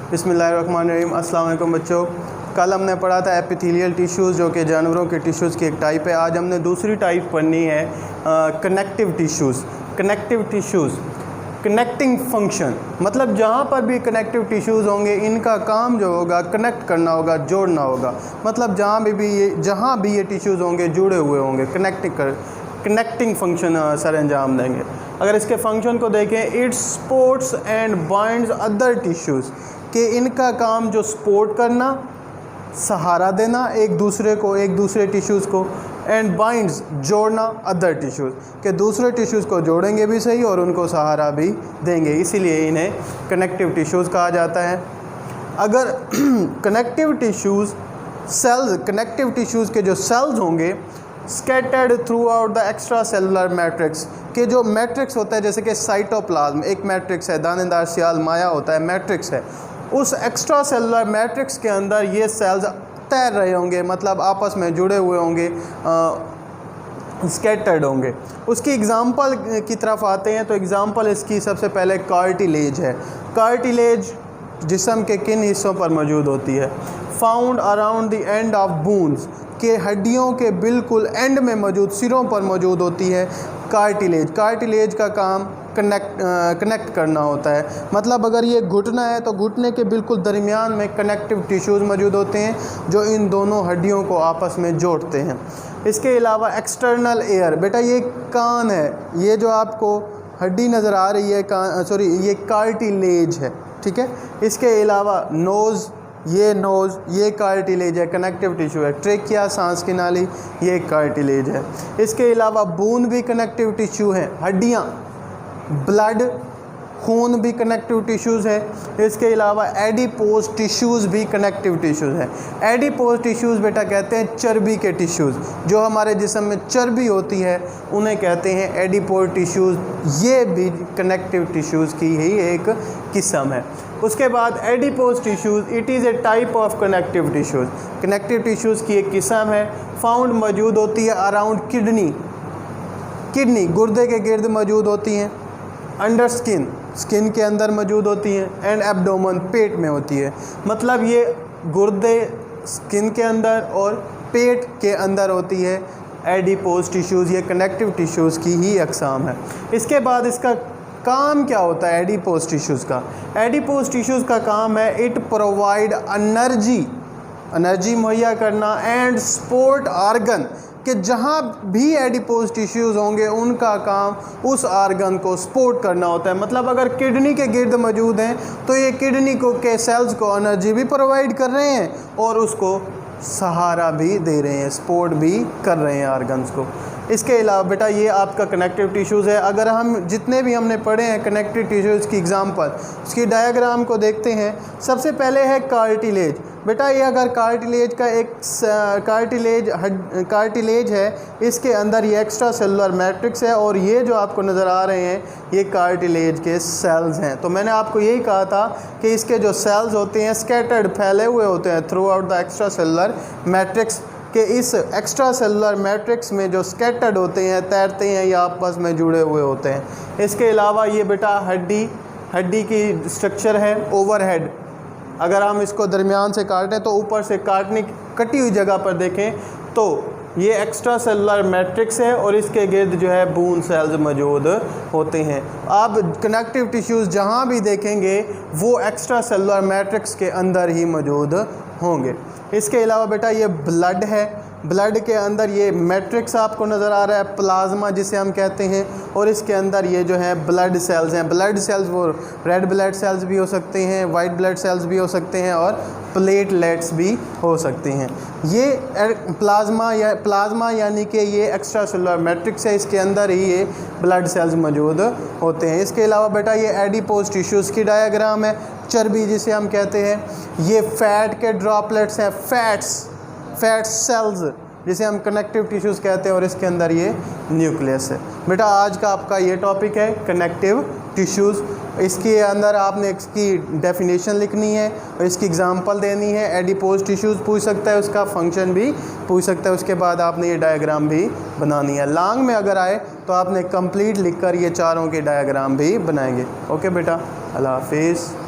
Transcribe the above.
बिस्मिल्लाहिर्रहमानिर्रहीम। अस्सलाम वालेकुम बच्चों। कल हमने पढ़ा था एपिथेलियल टिश्यूज़ जो कि जानवरों के टिश्यूज़ की एक टाइप है। आज हमने दूसरी टाइप पढ़नी है connective tissues. Connective tissues connecting function, मतलब जहाँ पर भी कनेक्टिव टिश्यूज़ होंगे इनका काम जो होगा कनेक्ट करना होगा, जोड़ना होगा। मतलब जहाँ भी ये टिश्यूज़ होंगे जुड़े हुए होंगे, कनेक्टिंग फंक्शन सर अंजाम देंगे। अगर इसके फंक्शन को देखें, it's supports and binds other tissues, कि इनका काम जो सपोर्ट करना, सहारा देना एक दूसरे टिश्यूज़ को, एंड बाइंड्स जोड़ना अदर टिश्यूज़, के दूसरे टिश्यूज़ को जोड़ेंगे भी सही और उनको सहारा भी देंगे, इसीलिए इन्हें कनेक्टिव टिश्यूज़ कहा जाता है। अगर कनेक्टिव टिश्यूज़ के जो सेल्स होंगे scattered through out the extra cellular matrix, के जो मैट्रिक्स होता है जैसे कि साइटोप्लाज्म एक मैट्रिक्स है, दानेदार सियाल माया होता है मैट्रिक्स है, उस एक्स्ट्रा सेलुलर मैट्रिक्स के अंदर ये सेल्स तैर रहे होंगे, मतलब आपस में जुड़े हुए होंगे, स्कैटर्ड होंगे। उसकी एग्ज़ाम्पल की तरफ आते हैं तो एग्ज़ाम्पल इसकी सबसे पहले कार्टिलेज है। कार्टिलेज जिस्म के किन हिस्सों पर मौजूद होती है? Found around the end of bones, के हड्डियों के बिल्कुल एंड में मौजूद, सिरों पर मौजूद होती है कार्टिलेज। कार्टिलेज का काम कनेक्ट करना होता है। मतलब अगर ये घुटना है तो घुटने के बिल्कुल दरमियान में कनेक्टिव टिश्यूज़ मौजूद होते हैं जो इन दोनों हड्डियों को आपस में जोड़ते हैं। इसके अलावा एक्सटर्नल एयर, बेटा ये कान है, ये जो आपको हड्डी नज़र आ रही है ये कार्टिलेज है, ठीक है। इसके अलावा नोज़, ये कार्टिलेज है, कनेक्टिव टिश्यू है। ट्रेकिया, सांस की नाली, ये कार्टिलेज है। इसके अलावा बोन भी कनेक्टिव टिश्यू है, हड्डियाँ, ब्लड, खून भी कनेक्टिव टिश्यूज़ है। इसके अलावा एडिपोज टिश्यूज़ भी कनेक्टिव टिश्यूज़ हैं। एडिपोज टिश्यूज़ बेटा कहते हैं चर्बी के टिश्यूज़, जो हमारे जिस्म में चर्बी होती है उन्हें कहते हैं एडिपोज टिश्यूज़। ये भी कनेक्टिव टिश्यूज़ की ही एक किस्म है। उसके बाद adipose tissues, it is a type of connective tissues, connective tissues की एक किस्म है। फाउंड मौजूद होती है अराउंड किडनी गुर्दे के गिर्द मौजूद होती हैं, अंडर स्किन के अंदर मौजूद होती हैं, एंड एब्डोमेन पेट में होती है। मतलब ये गुर्दे स्किन के अंदर और पेट के अंदर होती है एडिपोज टिश्यूज़। ये कनेक्टिव टिश्यूज़ की ही अक़साम है। इसके बाद इसका काम क्या होता है एडिपोज टिश्यूज़ का? एडिपोज टिश्यूज़ का काम है इट प्रोवाइड एनर्जी मुहैया करना एंड सपोर्ट ऑर्गन, कि जहाँ भी एडिपोज टिश्यूज़ होंगे उनका काम उस आर्गन को सपोर्ट करना होता है। मतलब अगर किडनी के गिर्द मौजूद हैं तो ये किडनी के सेल्स को एनर्जी भी प्रोवाइड कर रहे हैं और उसको सहारा भी दे रहे हैं, सपोर्ट भी कर रहे हैं आर्गन्स को। इसके अलावा बेटा ये आपका कनेक्टिव टिश्यूज़ है। अगर हम जितने भी हमने पढ़े हैं कनेक्टिव टिश्यूज़ की एग्जांपल, उसकी डायग्राम को देखते हैं। सबसे पहले है कार्टिलेज। बेटा ये अगर कार्टिलेज का एक कार्टिलेज है, इसके अंदर ये एक्स्ट्रा सेलुलर मैट्रिक्स है और ये जो आपको नज़र आ रहे हैं ये कार्टिलेज के सेल्स हैं। तो मैंने आपको यही कहा था कि इसके जो सेल्स होते हैं स्कैटर्ड, फैले हुए होते हैं through out the extra cellular matrix, कि इस एक्स्ट्रा सेलुलर मैट्रिक्स में जो स्कैटर्ड होते हैं, तैरते हैं या आपस में जुड़े हुए होते हैं। इसके अलावा ये बेटा हड्डी की स्ट्रक्चर है ओवरहेड। अगर हम इसको दरमियान से काटें तो ऊपर से कटी हुई जगह पर देखें तो ये एक्स्ट्रा सेलुलर मैट्रिक्स है और इसके गिर्द जो है बोन सेल्स मौजूद होते हैं। आप कनेक्टिव टिश्यूज़ जहाँ भी देखेंगे वो एक्स्ट्रा सेलुलर मैट्रिक्स के अंदर ही मौजूद होंगे। इसके अलावा बेटा ये ब्लड है, ब्लड के अंदर ये मैट्रिक्स आपको नज़र आ रहा है, प्लाज्मा जिसे हम कहते हैं, और इसके अंदर ये जो है ब्लड सेल्स हैं। ब्लड सेल्स वो रेड ब्लड सेल्स भी हो सकते हैं, वाइट ब्लड सेल्स भी हो सकते हैं और प्लेटलेट्स भी हो सकते हैं। ये प्लाज्मा यानी कि ये एक्स्ट्रा सेलुलर मैट्रिक्स है, इसके अंदर ही ये ब्लड सेल्स मौजूद होते हैं। इसके अलावा बेटा ये एडिपोज टिश्यूज़ की डायग्राम है, चर्बी जिसे हम कहते हैं। ये फैट के ड्रॉपलेट्स हैं, फैट सेल्स जिसे हम कनेक्टिव टिश्यूज़ कहते हैं, और इसके अंदर ये न्यूक्लियस है। बेटा आज का आपका ये टॉपिक है कनेक्टिव टिश्यूज़। इसके अंदर आपने इसकी डेफिनेशन लिखनी है और इसकी एग्जांपल देनी है। एडिपोज टिश्यूज़ पूछ सकता है, उसका फंक्शन भी पूछ सकता है। उसके बाद आपने ये डायग्राम भी बनानी है। लॉन्ग में अगर आए तो आपने कंप्लीट लिखकर ये चारों के डायग्राम भी बनाएंगे। ओके बेटा, अल्लाह हाफिज़।